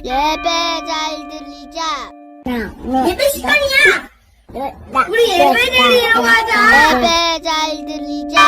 예배 잘 들리자. 예배 시간이야. 우리 예배 드리러 가자. 예배 잘 들리자.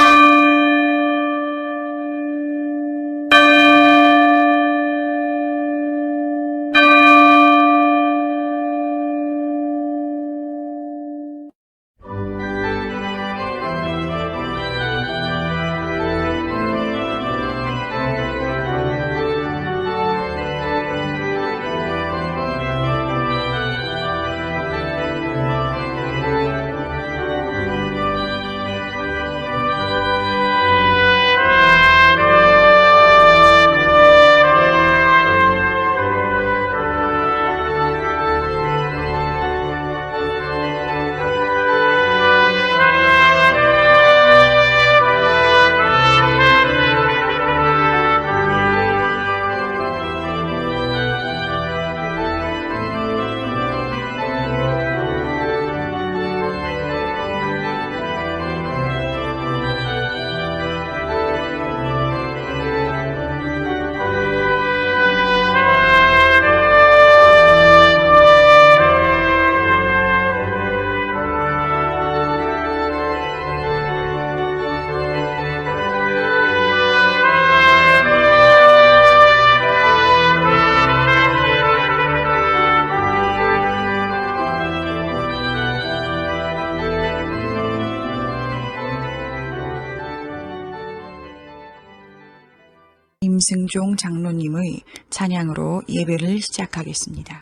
임승종 장로님의 찬양으로 예배를 시작하겠습니다.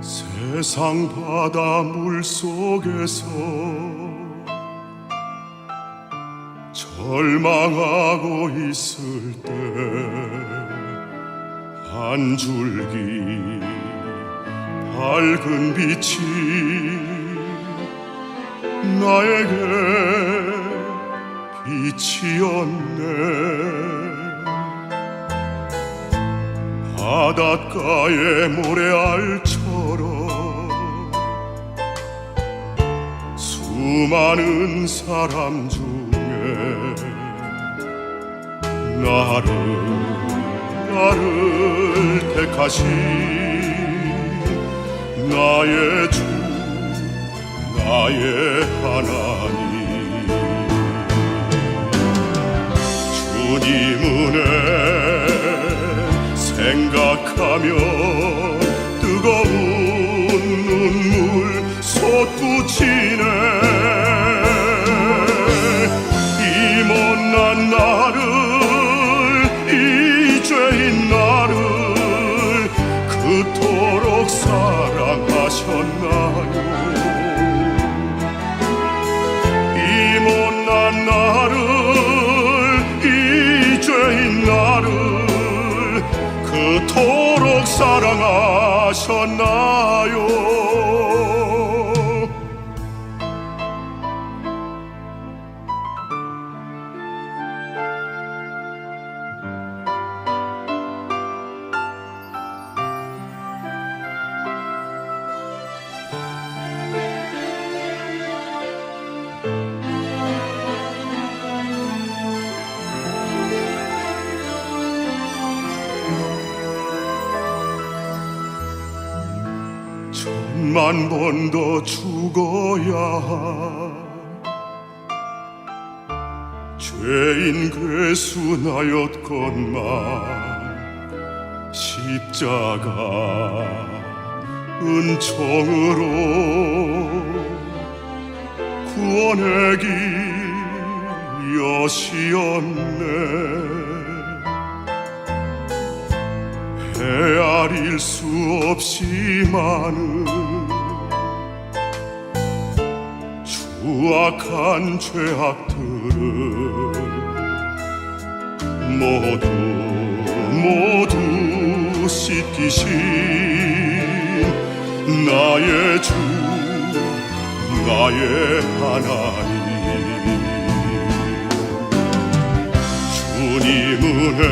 세상 바다 물속에서 절망하고 있을 때 한 줄기 밝은 빛이 나에게 빛이었네. 바닷가의 모래알처럼 수많은 사람 중에 나를 택하신 나의 주 나의 하나님 주님 은혜 생각하며 뜨거운 눈물 솟구치네. 이 못난 나를 이 죄인 나를 그토록 사랑하셨나요. 이 못난 나를 이 죄인 나를 그토록 사랑하셨나요. 천만 번 더 죽어야 죄인 괴수나였건만 십자가 은총으로 구원의 길 여시었네. 헤아릴 수 없이 많은 추악한 죄악들을 모두 씻기신 나의 주 나의 하나님 주님 은혜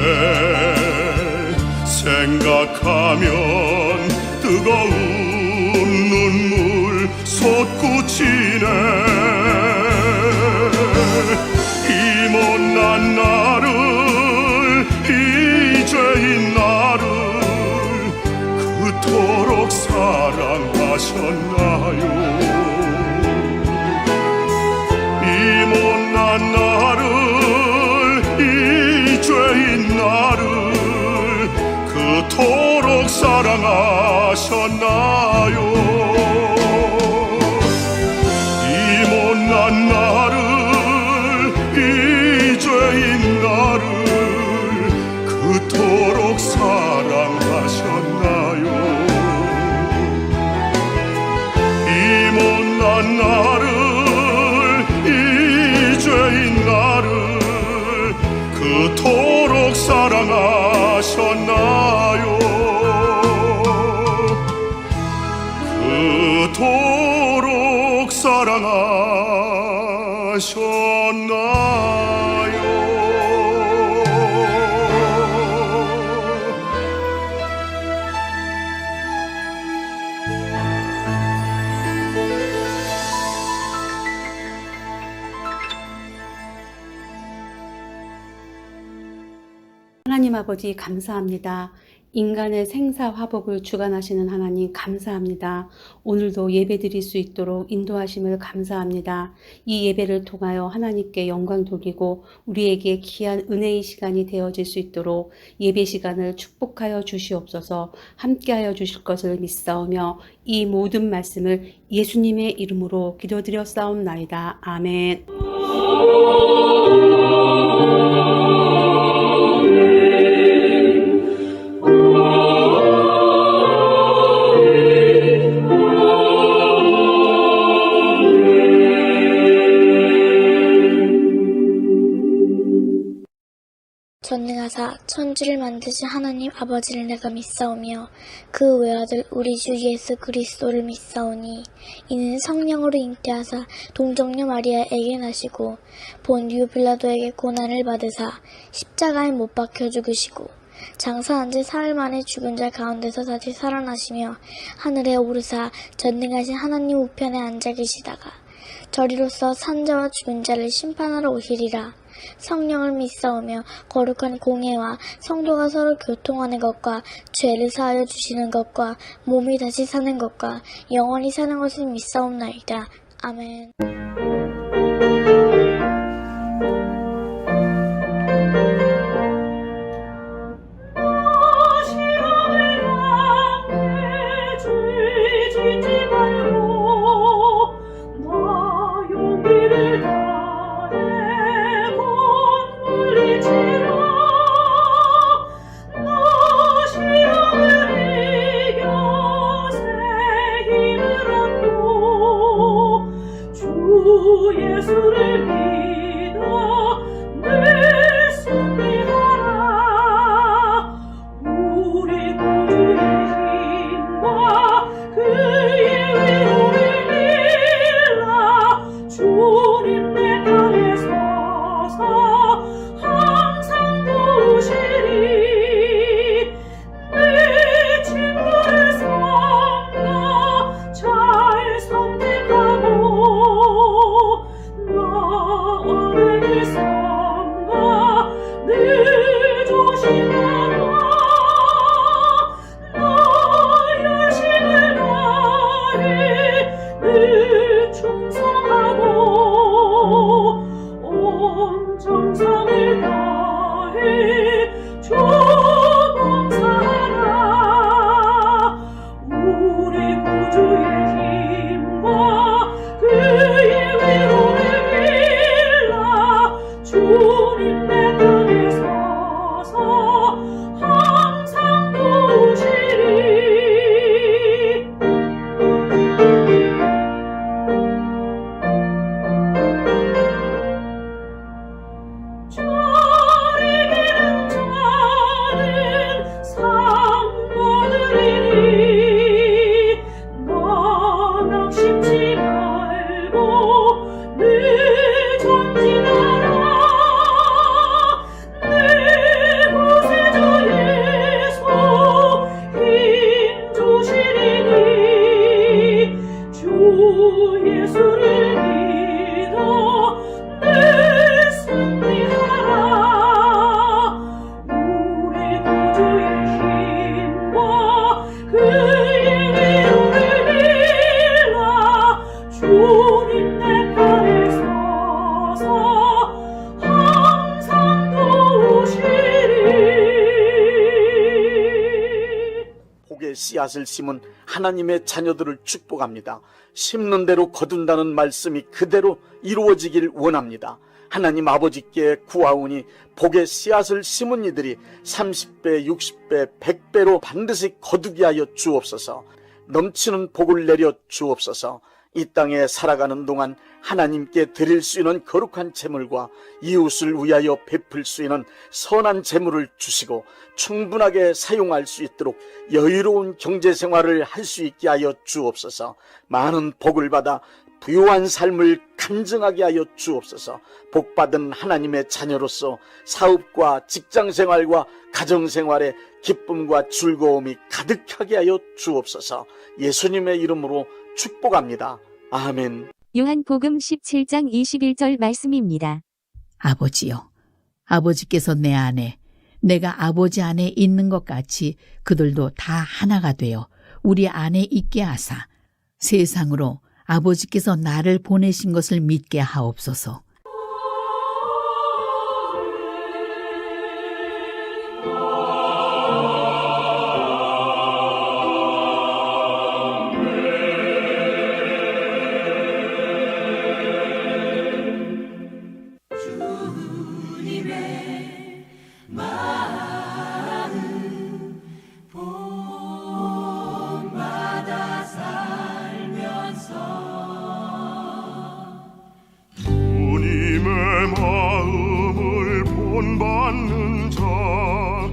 생각하면 뜨거운 눈물 솟구치네 이 못난 나를 이 죄인 나를 그토록 사랑하셨나요 이 못난 나를 이 죄인 나를 그토록 사랑하셨나요 이 못난 나를 이 죄인 나를 그토록 사랑하셨나요 이 못난 나를 이 죄인 나를 그토록 사랑하셨나요 그토록 사랑하셨나요 하나님 아버지 감사합니다. 인간의 생사화복을 주관하시는 하나님 감사합니다. 오늘도 예배드릴 수 있도록 인도하심을 감사합니다. 이 예배를 통하여 하나님께 영광 돌리고 우리에게 귀한 은혜의 시간이 되어질 수 있도록 예배 시간을 축복하여 주시옵소서. 함께하여 주실 것을 믿사오며 이 모든 말씀을 예수님의 이름으로 기도드렸사옵나이다. 아멘. 전능하사 천지를 만드신 하나님 아버지를 내가 믿사오며 그 외아들 우리 주 예수 그리스도를 믿사오니 이는 성령으로 잉태하사 동정녀 마리아에게 나시고 본디오 빌라도에게 고난을 받으사 십자가에 못 박혀 죽으시고 장사한 지 사흘 만에 죽은 자 가운데서 다시 살아나시며 하늘에 오르사 전능하신 하나님 우편에 앉아 계시다가 저리로서 산자와 죽은 자를 심판하러 오시리라. 성령을 믿사오며 거룩한 공예와 성도가 서로 교통하는 것과 죄를 사하여 주시는 것과 몸이 다시 사는 것과 영원히 사는 것을 믿사옵나이다. 아멘. 주 그의 위로를 빌라 주님 내 편에 서서 항상 도우시리. 복의 씨앗을 심은 하나님의 자녀들을 축복합니다. 심는 대로 거둔다는 말씀이 그대로 이루어지길 원합니다. 하나님 아버지께 구하오니 복의 씨앗을 심은 이들이 30배, 60배, 100배로 반드시 거두게 하여 주옵소서. 넘치는 복을 내려 주옵소서. 이 땅에 살아가는 동안 하나님께 드릴 수 있는 거룩한 재물과 이웃을 위하여 베풀 수 있는 선한 재물을 주시고 충분하게 사용할 수 있도록 여유로운 경제생활을 할 수 있게 하여 주옵소서. 많은 복을 받아 부유한 삶을 간증하게 하여 주옵소서. 복받은 하나님의 자녀로서 사업과 직장생활과 가정생활에 기쁨과 즐거움이 가득하게 하여 주옵소서. 예수님의 이름으로 축복합니다. 아멘. 요한복음 17장 21절 말씀입니다. 아버지여, 아버지께서 내 안에, 내가 아버지 안에 있는 것 같이 그들도 다 하나가 되어 우리 안에 있게 하사 세상으로 아버지께서 나를 보내신 것을 믿게 하옵소서. 마음을 본받는 자,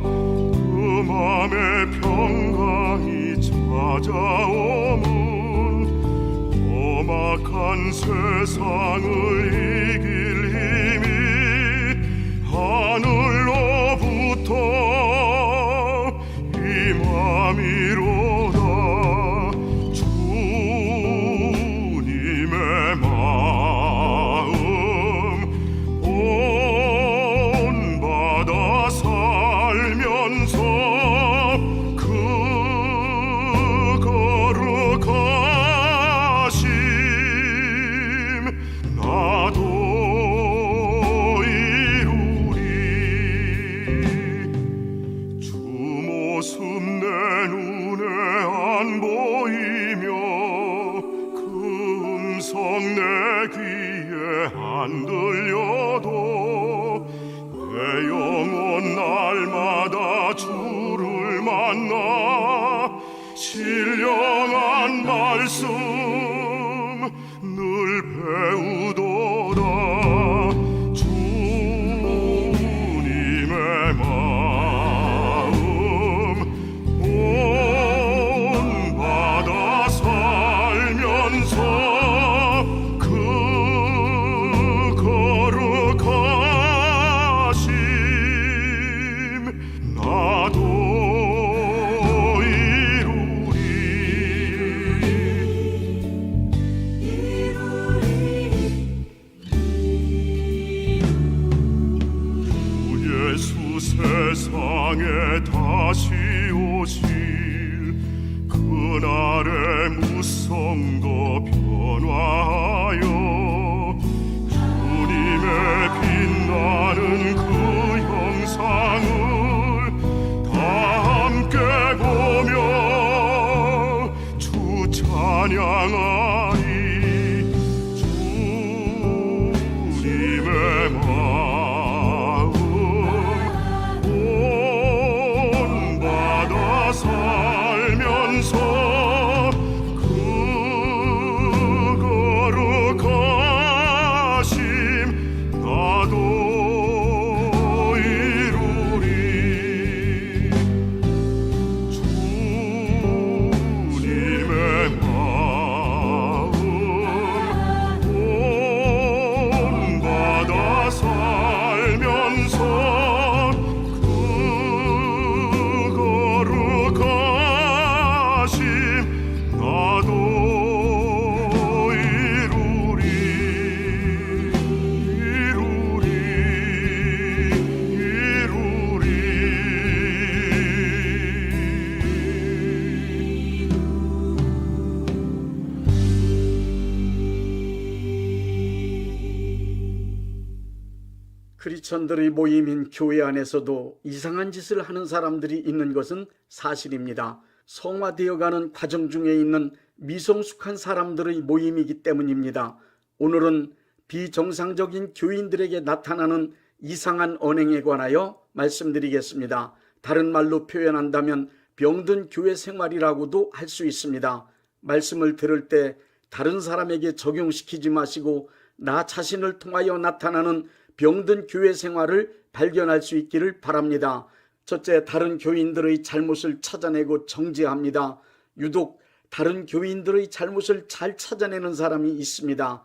그 맘에 평강이 찾아오면 험악한 세상을 이길 힘이 하늘로부터 임함이로다. 주님의 안 들려도 내 영혼 날마다 주를 만나 신령한 말씀 늘 배우도다. 주님의 마음 본받아 살면서 세상에 다시 오실 그날의 무성도 변화하여 주님의 빛나는 그 형상을 다 함께 보며 주 찬양하리. 주님의 살면서 그 거룩하심 나도 이루리. 주님의 마음 본받아 살면서 그 거룩하심 크리스천들의 모임인 교회 안에서도 이상한 짓을 하는 사람들이 있는 것은 사실입니다. 성화되어가는 과정 중에 있는 미성숙한 사람들의 모임이기 때문입니다. 오늘은 비정상적인 교인들에게 나타나는 이상한 언행에 관하여 말씀드리겠습니다. 다른 말로 표현한다면 병든 교회 생활이라고도 할 수 있습니다. 말씀을 들을 때 다른 사람에게 적용시키지 마시고 나 자신을 통하여 나타나는 병든 교회 생활을 발견할 수 있기를 바랍니다. 첫째, 다른 교인들의 잘못을 찾아내고 정죄합니다. 유독 다른 교인들의 잘못을 잘 찾아내는 사람이 있습니다.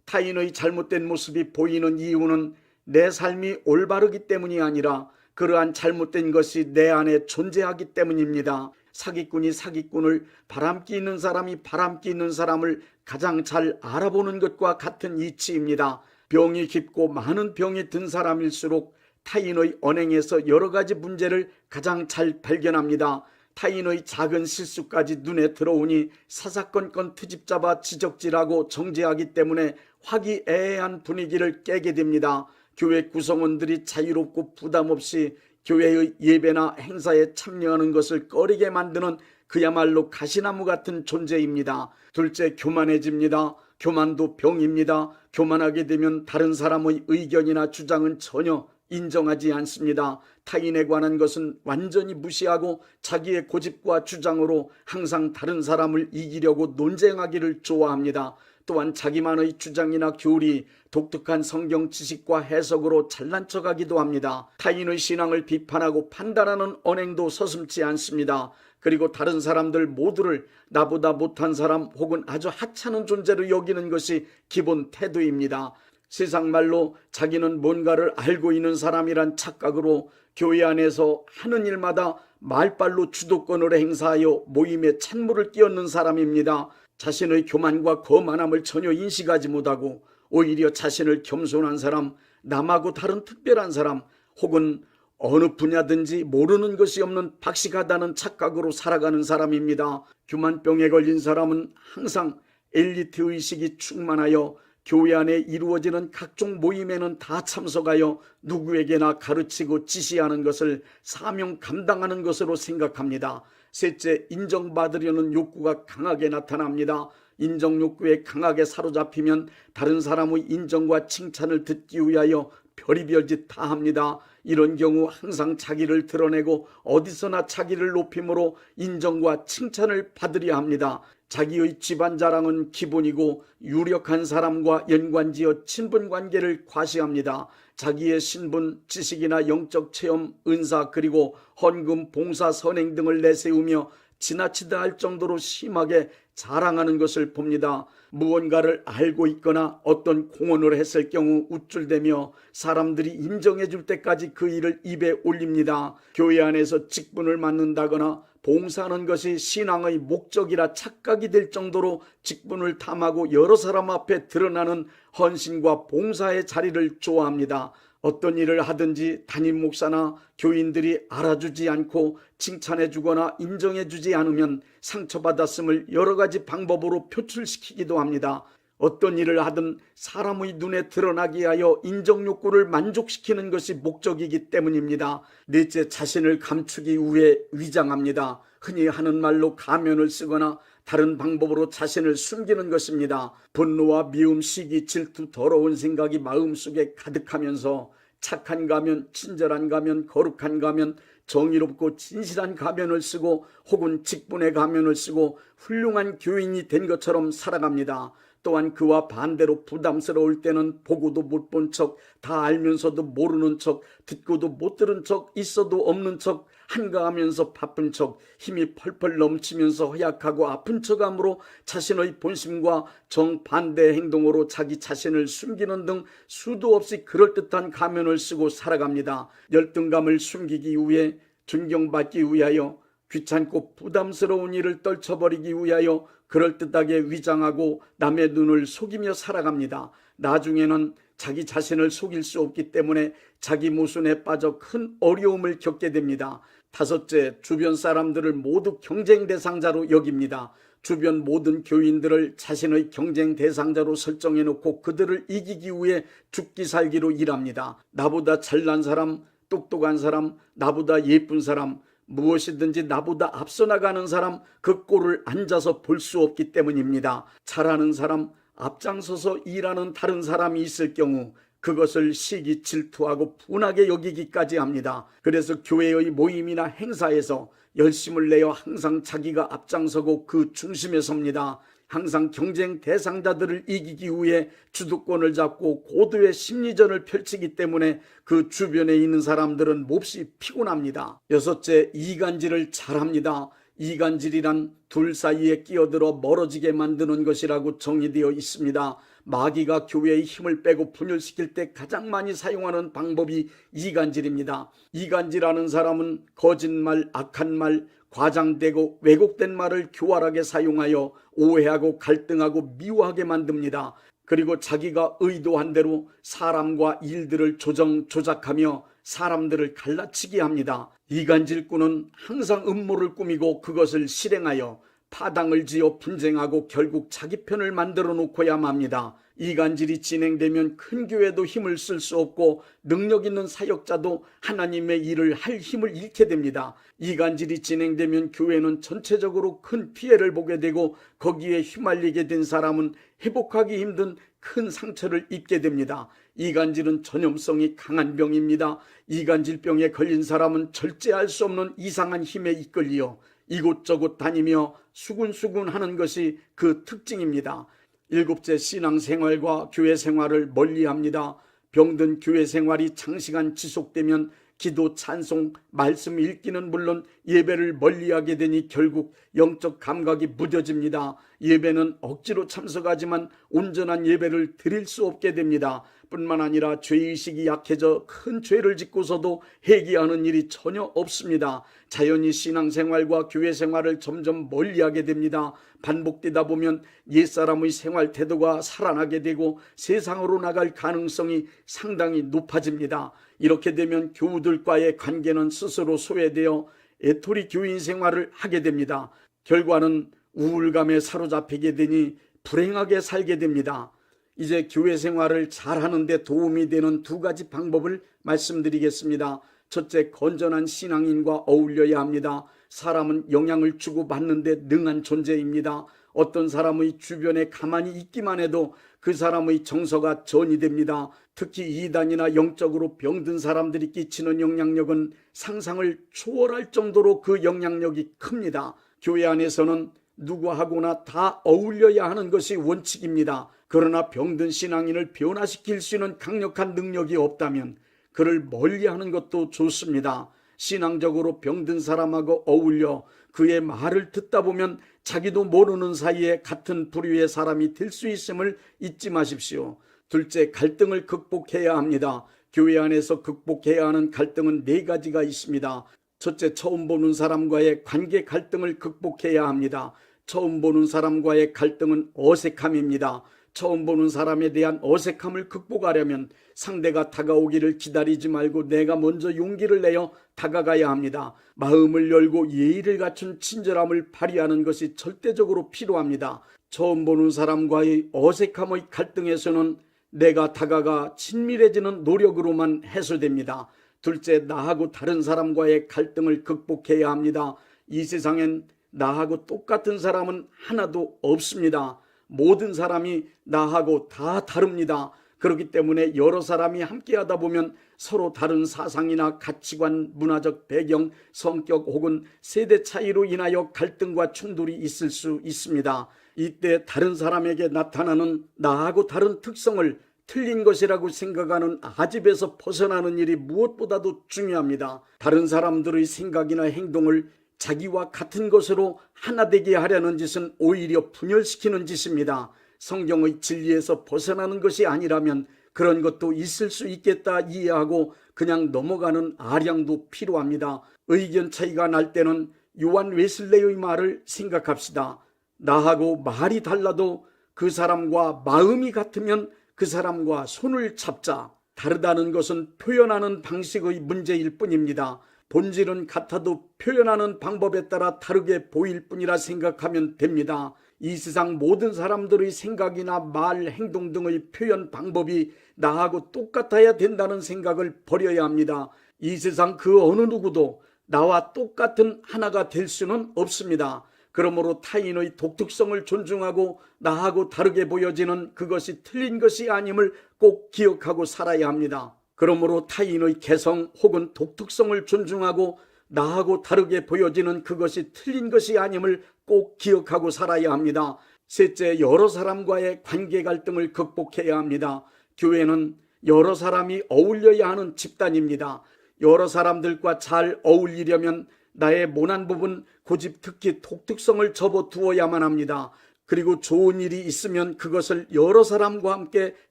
타인의 잘못된 모습이 보이는 이유는 내 삶이 올바르기 때문이 아니라 그러한 잘못된 것이 내 안에 존재하기 때문입니다. 사기꾼이 사기꾼을, 바람기 있는 사람이 바람기 있는 사람을 가장 잘 알아보는 것과 같은 이치입니다. 병이 깊고 많은 병이 든 사람일수록 타인의 언행에서 여러 가지 문제를 가장 잘 발견합니다. 타인의 작은 실수까지 눈에 들어오니 사사건건 트집잡아 지적질하고 정죄하기 때문에 화기애애한 분위기를 깨게 됩니다. 교회 구성원들이 자유롭고 부담 없이 교회의 예배나 행사에 참여하는 것을 꺼리게 만드는 그야말로 가시나무 같은 존재입니다. 둘째, 교만해집니다. 교만도 병입니다. 교만하게 되면 다른 사람의 의견이나 주장은 전혀 인정하지 않습니다. 타인에 관한 것은 완전히 무시하고 자기의 고집과 주장으로 항상 다른 사람을 이기려고 논쟁하기를 좋아합니다. 또한 자기만의 주장이나 교리, 독특한 성경 지식과 해석으로 잘난 척하기도 합니다. 타인의 신앙을 비판하고 판단하는 언행도 서슴지 않습니다. 그리고 다른 사람들 모두를 나보다 못한 사람 혹은 아주 하찮은 존재로 여기는 것이 기본 태도입니다. 세상 말로 자기는 뭔가를 알고 있는 사람이란 착각으로 교회 안에서 하는 일마다 말빨로 주도권을 행사하여 모임에 찬물을 끼얹는 사람입니다. 자신의 교만과 거만함을 전혀 인식하지 못하고 오히려 자신을 겸손한 사람, 남하고 다른 특별한 사람 혹은 어느 분야든지 모르는 것이 없는 박식하다는 착각으로 살아가는 사람입니다. 교만병에 걸린 사람은 항상 엘리트 의식이 충만하여 교회 안에 이루어지는 각종 모임에는 다 참석하여 누구에게나 가르치고 지시하는 것을 사명 감당하는 것으로 생각합니다. 셋째, 인정받으려는 욕구가 강하게 나타납니다. 인정 욕구에 강하게 사로잡히면 다른 사람의 인정과 칭찬을 듣기 위하여 별의별 짓 다 합니다. 이런 경우 항상 자기를 드러내고 어디서나 자기를 높임으로 인정과 칭찬을 받으려 합니다. 자기의 집안 자랑은 기본이고 유력한 사람과 연관지어 친분관계를 과시합니다. 자기의 신분, 지식이나 영적 체험, 은사 그리고 헌금, 봉사, 선행 등을 내세우며 지나치다 할 정도로 심하게 자랑하는 것을 봅니다. 무언가를 알고 있거나 어떤 공헌을 했을 경우 우쭐대며 사람들이 인정해 줄 때까지 그 일을 입에 올립니다. 교회 안에서 직분을 맡는다거나 봉사하는 것이 신앙의 목적이라 착각이 될 정도로 직분을 탐하고 여러 사람 앞에 드러나는 헌신과 봉사의 자리를 좋아합니다. 어떤 일을 하든지 담임 목사나 교인들이 알아주지 않고 칭찬해 주거나 인정해 주지 않으면 상처받았음을 여러 가지 방법으로 표출시키기도 합니다. 어떤 일을 하든 사람의 눈에 드러나게 하여 인정욕구를 만족시키는 것이 목적이기 때문입니다. 넷째, 자신을 감추기 위해 위장합니다. 흔히 하는 말로 가면을 쓰거나 다른 방법으로 자신을 숨기는 것입니다. 분노와 미움, 시기, 질투, 더러운 생각이 마음속에 가득하면서 착한 가면, 친절한 가면, 거룩한 가면, 정의롭고 진실한 가면을 쓰고 혹은 직분의 가면을 쓰고 훌륭한 교인이 된 것처럼 살아갑니다. 또한 그와 반대로 부담스러울 때는 보고도 못 본 척, 다 알면서도 모르는 척, 듣고도 못 들은 척, 있어도 없는 척, 한가하면서 바쁜 척, 힘이 펄펄 넘치면서 허약하고 아픈 척함으로 자신의 본심과 정반대 행동으로 자기 자신을 숨기는 등 수도 없이 그럴듯한 가면을 쓰고 살아갑니다. 열등감을 숨기기 위해, 존경받기 위하여, 귀찮고 부담스러운 일을 떨쳐버리기 위하여 그럴듯하게 위장하고 남의 눈을 속이며 살아갑니다. 나중에는 자기 자신을 속일 수 없기 때문에 자기 모순에 빠져 큰 어려움을 겪게 됩니다. 5째, 주변 사람들을 모두 경쟁 대상자로 여깁니다. 주변 모든 교인들을 자신의 경쟁 대상자로 설정해 놓고 그들을 이기기 위해 죽기 살기로 일합니다. 나보다 잘난 사람, 똑똑한 사람, 나보다 예쁜 사람, 무엇이든지 나보다 앞서 나가는 사람, 그 꼴을 앉아서 볼 수 없기 때문입니다. 잘하는 사람, 앞장서서 일하는 다른 사람이 있을 경우 그것을 시기 질투하고 분하게 여기기까지 합니다. 그래서 교회의 모임이나 행사에서 열심을 내어 항상 자기가 앞장서고 그 중심에 섭니다. 항상 경쟁 대상자들을 이기기 위해 주도권을 잡고 고도의 심리전을 펼치기 때문에 그 주변에 있는 사람들은 몹시 피곤합니다. 6째, 이간질을 잘합니다. 이간질이란 둘 사이에 끼어들어 멀어지게 만드는 것이라고 정의되어 있습니다. 마귀가 교회의 힘을 빼고 분열시킬 때 가장 많이 사용하는 방법이 이간질입니다. 이간질하는 사람은 거짓말, 악한 말, 과장되고 왜곡된 말을 교활하게 사용하여 오해하고 갈등하고 미워하게 만듭니다. 그리고 자기가 의도한 대로 사람과 일들을 조작하며 사람들을 갈라치게 합니다. 이간질꾼은 항상 음모를 꾸미고 그것을 실행하여 파당을 지어 분쟁하고 결국 자기 편을 만들어 놓고야 맙니다. 이간질이 진행되면 큰 교회도 힘을 쓸 수 없고 능력 있는 사역자도 하나님의 일을 할 힘을 잃게 됩니다. 이간질이 진행되면 교회는 전체적으로 큰 피해를 보게 되고 거기에 휘말리게 된 사람은 회복하기 힘든 큰 상처를 입게 됩니다. 이간질은 전염성이 강한 병입니다. 이간질병에 걸린 사람은 절제할 수 없는 이상한 힘에 이끌려 이곳저곳 다니며 수군수군 하는 것이 그 특징입니다. 7째, 신앙생활과 교회생활을 멀리합니다. 병든 교회생활이 장시간 지속되면 기도, 찬송, 말씀 읽기는 물론 예배를 멀리하게 되니 결국 영적 감각이 무뎌집니다. 예배는 억지로 참석하지만 온전한 예배를 드릴 수 없게 됩니다. 뿐만 아니라 죄의식이 약해져 큰 죄를 짓고서도 회개하는 일이 전혀 없습니다. 자연히 신앙생활과 교회생활을 점점 멀리하게 됩니다. 반복되다 보면 옛사람의 생활 태도가 살아나게 되고 세상으로 나갈 가능성이 상당히 높아집니다. 이렇게 되면 교우들과의 관계는 스스로 소외되어 애토리 교인 생활을 하게 됩니다. 결과는 우울감에 사로잡히게 되니 불행하게 살게 됩니다. 이제 교회 생활을 잘하는 데 도움이 되는 2가지 방법을 말씀드리겠습니다. 첫째, 건전한 신앙인과 어울려야 합니다. 사람은 영향을 주고받는 데 능한 존재입니다. 어떤 사람의 주변에 가만히 있기만 해도 그 사람의 정서가 전이 됩니다. 특히 이단이나 영적으로 병든 사람들이 끼치는 영향력은 상상을 초월할 정도로 그 영향력이 큽니다. 교회 안에서는 누구하고나 다 어울려야 하는 것이 원칙입니다. 그러나 병든 신앙인을 변화시킬 수 있는 강력한 능력이 없다면 그를 멀리하는 것도 좋습니다. 신앙적으로 병든 사람하고 어울려 그의 말을 듣다 보면 자기도 모르는 사이에 같은 부류의 사람이 될 수 있음을 잊지 마십시오. 둘째, 갈등을 극복해야 합니다. 교회 안에서 극복해야 하는 갈등은 4가지가 있습니다. 첫째, 처음 보는 사람과의 관계 갈등을 극복해야 합니다. 처음 보는 사람과의 갈등은 어색함입니다. 처음 보는 사람에 대한 어색함을 극복하려면 상대가 다가오기를 기다리지 말고 내가 먼저 용기를 내어 다가가야 합니다. 마음을 열고 예의를 갖춘 친절함을 발휘하는 것이 절대적으로 필요합니다. 처음 보는 사람과의 어색함의 갈등에서는 내가 다가가 친밀해지는 노력으로만 해소됩니다. 둘째, 나하고 다른 사람과의 갈등을 극복해야 합니다. 이 세상엔 나하고 똑같은 사람은 하나도 없습니다. 모든 사람이 나하고 다 다릅니다. 그렇기 때문에 여러 사람이 함께하다 보면 서로 다른 사상이나 가치관, 문화적 배경, 성격 혹은 세대 차이로 인하여 갈등과 충돌이 있을 수 있습니다. 이때 다른 사람에게 나타나는 나하고 다른 특성을 틀린 것이라고 생각하는 아집에서 벗어나는 일이 무엇보다도 중요합니다. 다른 사람들의 생각이나 행동을 자기와 같은 것으로 하나 되게 하려는 짓은 오히려 분열시키는 짓입니다. 성경의 진리에서 벗어나는 것이 아니라면 그런 것도 있을 수 있겠다 이해하고 그냥 넘어가는 아량도 필요합니다. 의견 차이가 날 때는 요한 웨슬레이의 말을 생각합시다. 나하고 말이 달라도 그 사람과 마음이 같으면 그 사람과 손을 잡자. 다르다는 것은 표현하는 방식의 문제일 뿐입니다. 본질은 같아도 표현하는 방법에 따라 다르게 보일 뿐이라 생각하면 됩니다. 이 세상 모든 사람들의 생각이나 말, 행동 등의 표현 방법이 나하고 똑같아야 된다는 생각을 버려야 합니다. 이 세상 그 어느 누구도 나와 똑같은 하나가 될 수는 없습니다. 그러므로 타인의 독특성을 존중하고 나하고 다르게 보여지는 그것이 틀린 것이 아님을 꼭 기억하고 살아야 합니다. 그러므로 타인의 개성 혹은 독특성을 존중하고 나하고 다르게 보여지는 그것이 틀린 것이 아님을 꼭 기억하고 살아야 합니다. 셋째, 여러 사람과의 관계 갈등을 극복해야 합니다. 교회는 여러 사람이 어울려야 하는 집단입니다. 여러 사람들과 잘 어울리려면 나의 모난 부분, 고집, 특히 독특성을 접어두어야만 합니다. 그리고 좋은 일이 있으면 그것을 여러 사람과 함께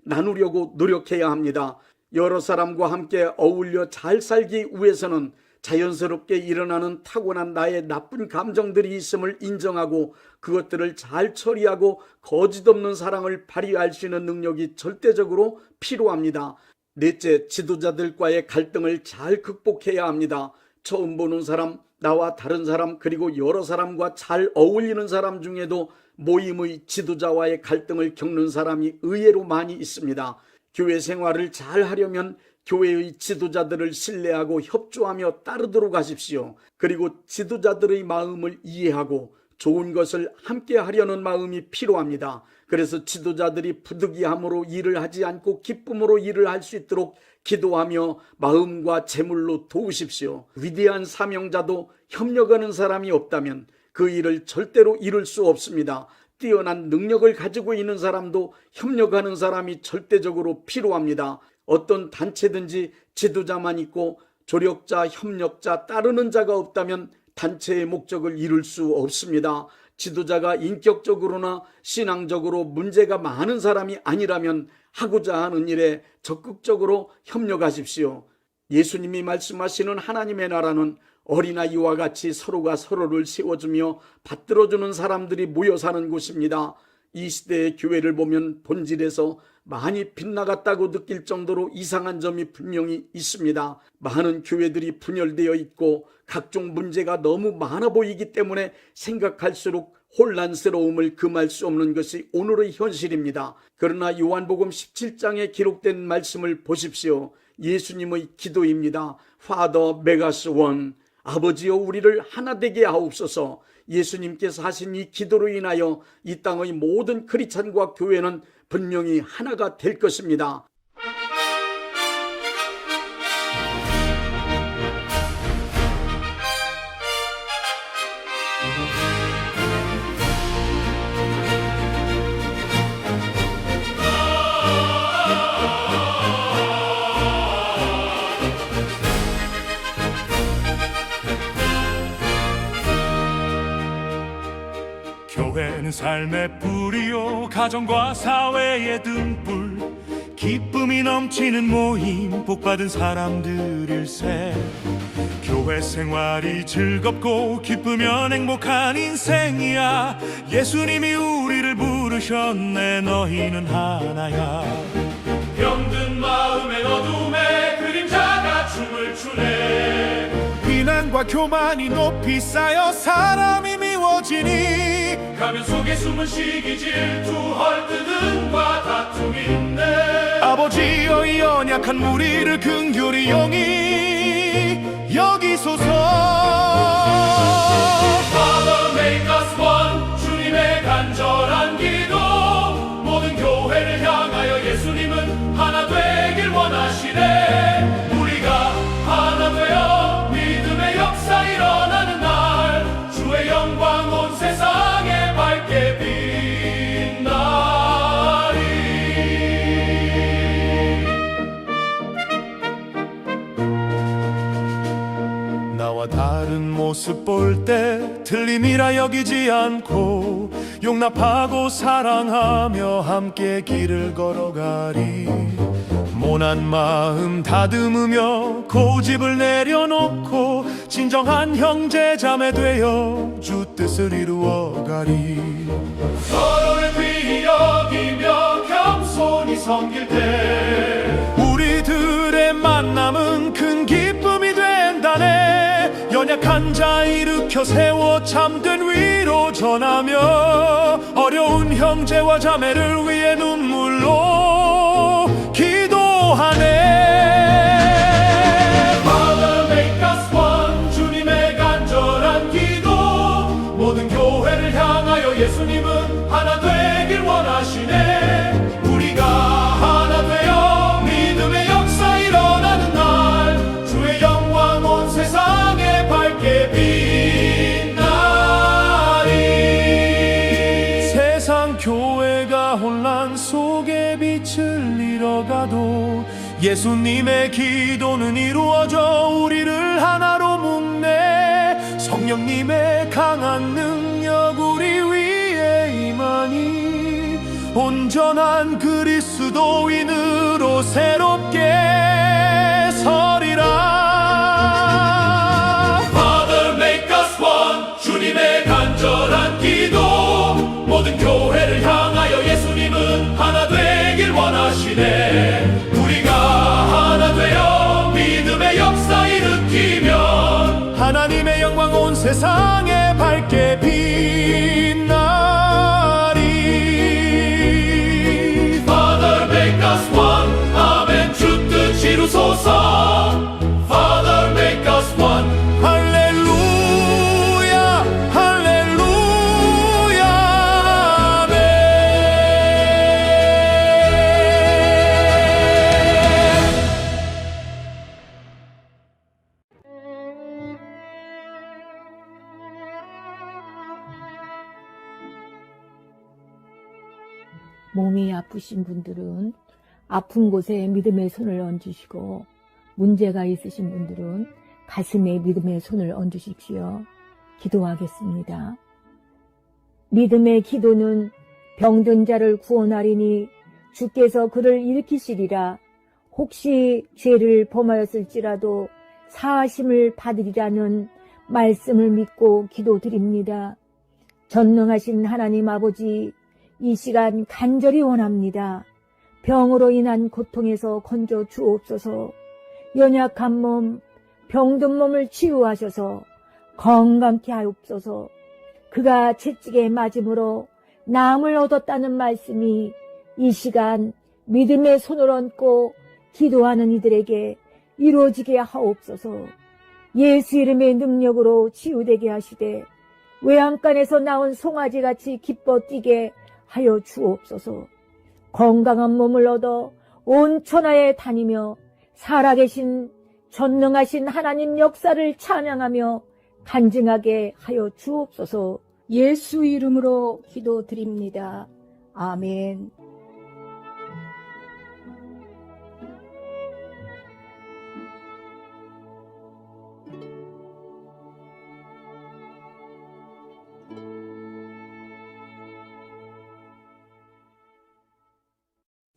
나누려고 노력해야 합니다. 여러 사람과 함께 어울려 잘 살기 위해서는 자연스럽게 일어나는 타고난 나의 나쁜 감정들이 있음을 인정하고 그것들을 잘 처리하고 거짓 없는 사랑을 발휘할 수 있는 능력이 절대적으로 필요합니다. 넷째, 지도자들과의 갈등을 잘 극복해야 합니다. 처음 보는 사람, 나와 다른 사람, 그리고 여러 사람과 잘 어울리는 사람 중에도 모임의 지도자와의 갈등을 겪는 사람이 의외로 많이 있습니다. 교회 생활을 잘 하려면 교회의 지도자들을 신뢰하고 협조하며 따르도록 하십시오. 그리고 지도자들의 마음을 이해하고 좋은 것을 함께 하려는 마음이 필요합니다. 그래서 지도자들이 부득이함으로 일을 하지 않고 기쁨으로 일을 할 수 있도록 기도하며 마음과 재물로 도우십시오. 위대한 사명자도 협력하는 사람이 없다면 그 일을 절대로 이룰 수 없습니다. 뛰어난 능력을 가지고 있는 사람도 협력하는 사람이 절대적으로 필요합니다. 어떤 단체든지 지도자만 있고 조력자, 협력자, 따르는 자가 없다면 단체의 목적을 이룰 수 없습니다. 지도자가 인격적으로나 신앙적으로 문제가 많은 사람이 아니라면 하고자 하는 일에 적극적으로 협력하십시오. 예수님이 말씀하시는 하나님의 나라는 어린아이와 같이 서로가 서로를 세워주며 받들어주는 사람들이 모여 사는 곳입니다. 이 시대의 교회를 보면 본질에서 많이 빗나갔다고 느낄 정도로 이상한 점이 분명히 있습니다. 많은 교회들이 분열되어 있고 각종 문제가 너무 많아 보이기 때문에 생각할수록 혼란스러움을 금할 수 없는 것이 오늘의 현실입니다. 그러나 요한복음 17장에 기록된 말씀을 보십시오. 예수님의 기도입니다. Father, make us one. 아버지여 우리를 하나 되게 하옵소서. 예수님께서 하신 이 기도로 인하여 이 땅의 모든 크리스찬과 교회는 분명히 하나가 될 것입니다. 교회는 삶의 뿌리요 가정과 사회의 등불 기쁨이 넘치는 모임 복받은 사람들일세 교회 생활이 즐겁고 기쁘면 행복한 인생이야 예수님이 우리를 부르셨네 너희는 하나야 병든 마음의 어둠에 그림자가 춤을 추네 비난과 교만이 높이 쌓여 사람이 미워지니 가면 속에 숨은 시기 질투 헐뜯음과 다툼이 있네 아버지여 이 연약한 우리를 긍휼히 영이 여기소서 Father make us one 주님의 간절한 기도 모든 교회를 향하여 예수님은 하나 되길 원하시네 우리가 하나 되어 믿음의 역사 일어나는 날 주의 영광 온 세상에 밝게 빛나리 나와 다른 모습 볼 때 틀림이라 여기지 않고 용납하고 사랑하며 함께 길을 걸어가리 모난 마음 다듬으며 고집을 내려놓고 진정한 형제 자매 되어 주 뜻을 이루어가리 서로를 귀히 여기며 겸손히 섬길 때 우리들의 만남은 큰 기쁨이 된다네 환자 일으켜 세워 참된 위로 전하며 어려운 형제와 자매를 위해 눈물로 기도하네. Father make us one. 주님의 간절한 기도. 모든 교회를 향하여 예수님은 하나 되길 원하시네. 우리가 하나 되어 믿음의 역사 일어나는 날 주의 영광 온 세상에 밝게 빛나리. 세상 교회가 혼란 속에 빛을 잃어가도 예수님의 기도는 이루어져 우리를 하나로 묶네. 성령님의 강한 능력 우리 위에 임하니 온전한 그리스도인으로 새롭게 서리라. Father make us one. 주님의 간절한 기도. 모든 교회를 향하여 예수님은 하나 되길 원하시네. 우리가 하나 되어 믿음의 역사 일으키면 하나님의 영광 온 세상에 밝게 빛나리. Father make us one. 아멘. 주 뜻 이루소서. Father make us one. 할렐루야 할렐루야 아멘. 몸이 아프신 분들은 아픈 곳에 믿음의 손을 얹으시고, 문제가 있으신 분들은 가슴에 믿음의 손을 얹으십시오. 기도하겠습니다. 믿음의 기도는 병든 자를 구원하리니 주께서 그를 일으키시리라. 혹시 죄를 범하였을지라도 사하심을 받으리라는 말씀을 믿고 기도드립니다. 전능하신 하나님 아버지, 이 시간 간절히 원합니다. 병으로 인한 고통에서 건져 주옵소서. 연약한 몸, 병든 몸을 치유하셔서 건강케 하옵소서. 그가 채찍에 맞음으로 나음을 얻었다는 말씀이 이 시간 믿음의 손을 얹고 기도하는 이들에게 이루어지게 하옵소서. 예수 이름의 능력으로 치유되게 하시되 외양간에서 나온 송아지같이 기뻐 뛰게 하여 주옵소서. 건강한 몸을 얻어 온 천하에 다니며 살아계신 전능하신 하나님 역사를 찬양하며 간증하게 하여 주옵소서. 예수 이름으로 기도드립니다. 아멘.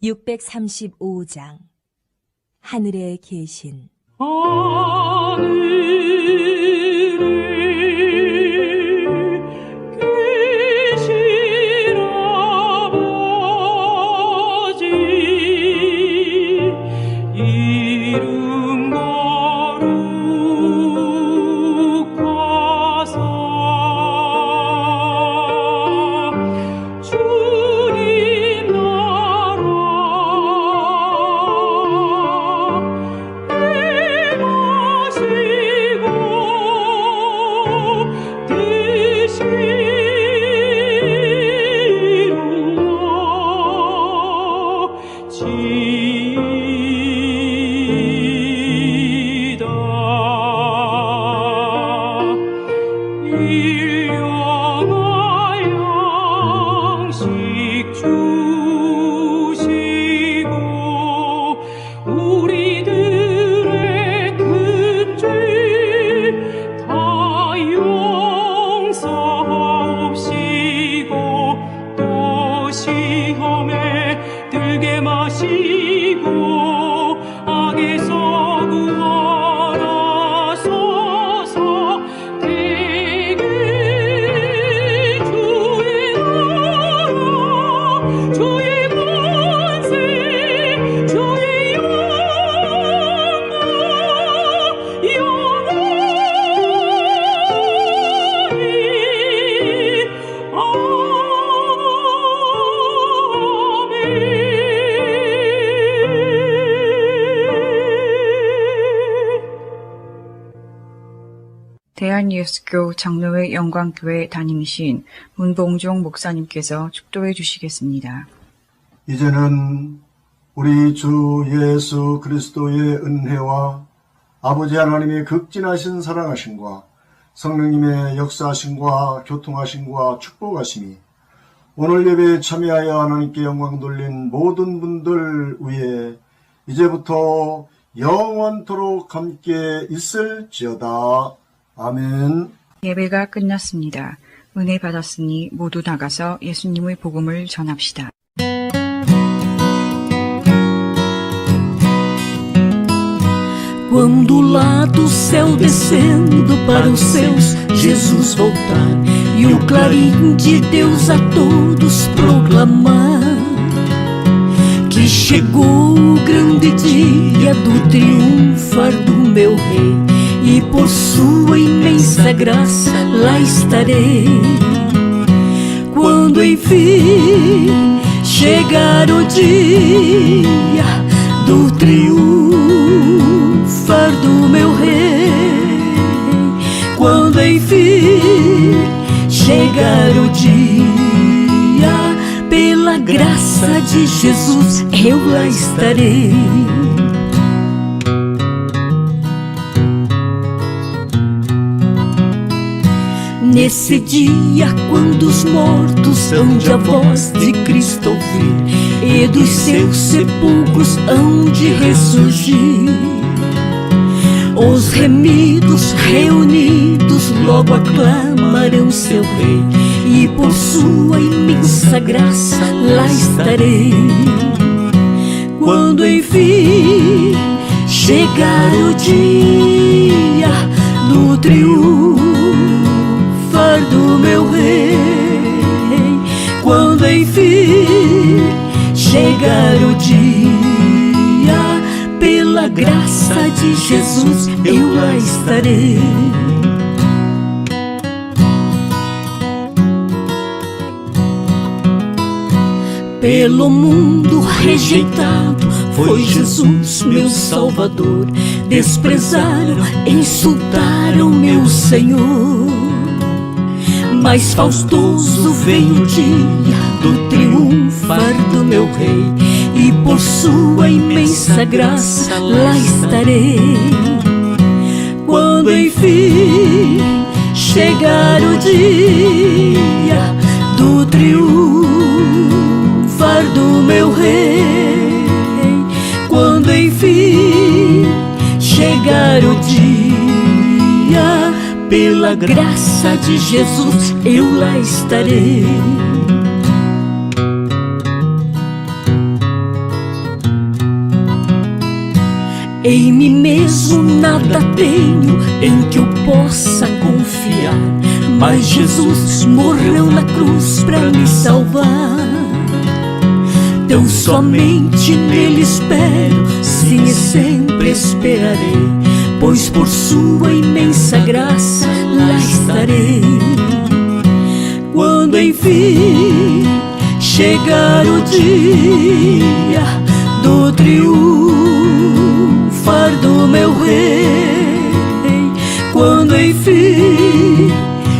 (635장) 하늘에 계신 대한예수교 장로회 영광교회 담임이신 문봉종 목사님께서 축도해 주시겠습니다. 이제는 우리 주 예수 그리스도의 은혜와 아버지 하나님의 극진하신 사랑하심과 성령님의 역사하심과 교통하심과 축복하심이 오늘 예배에 참여하여 하나님께 영광 돌린 모든 분들 위에 이제부터 영원토록 함께 있을지어다. 아멘. 예배가 끝났습니다. 은혜 받았으니 모두 나가서 예수님의 복음을 전합시다. Quando lá do céu descendo para os céus Jesus voltar e o clarim de Deus a todos proclamar que chegou o grande dia do triunfar do meu rei e por sua imensa graça lá estarei. Quando enfim chegar o dia do triunfar do meu rei, quando enfim chegar o dia, pela graça de Jesus eu lá estarei. Nesse dia, quando os mortos hão de a voz de Cristo ouvir e dos seus sepulcros hão de ressurgir, os remidos reunidos logo aclamarão seu rei e por sua imensa graça lá estarei. Quando enfim chegar o dia do triunfar do meu rei, quando enfim chegar o dia, pela graça de Jesus eu lá estarei. Pelo mundo rejeitado foi Jesus meu Salvador, desprezaram, insultaram meu Senhor, mas faustoso veio o dia do triunfar do meu rei e por sua imensa graça lá estarei. Quando enfim chegar o dia do triunfar do meu rei, quando enfim chegar o dia, pela graça de Jesus eu lá estarei. Em mim mesmo nada tenho em que eu possa confiar, mas Jesus morreu na cruz pra me salvar. Tão somente nele espero, sim e sempre esperarei, pois por sua imensa graça lá estarei. Quando enfim chegar o dia do triunfar do meu rei, quando enfim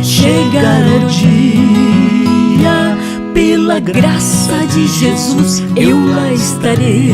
chegar o dia, pela graça de Jesus eu lá estarei.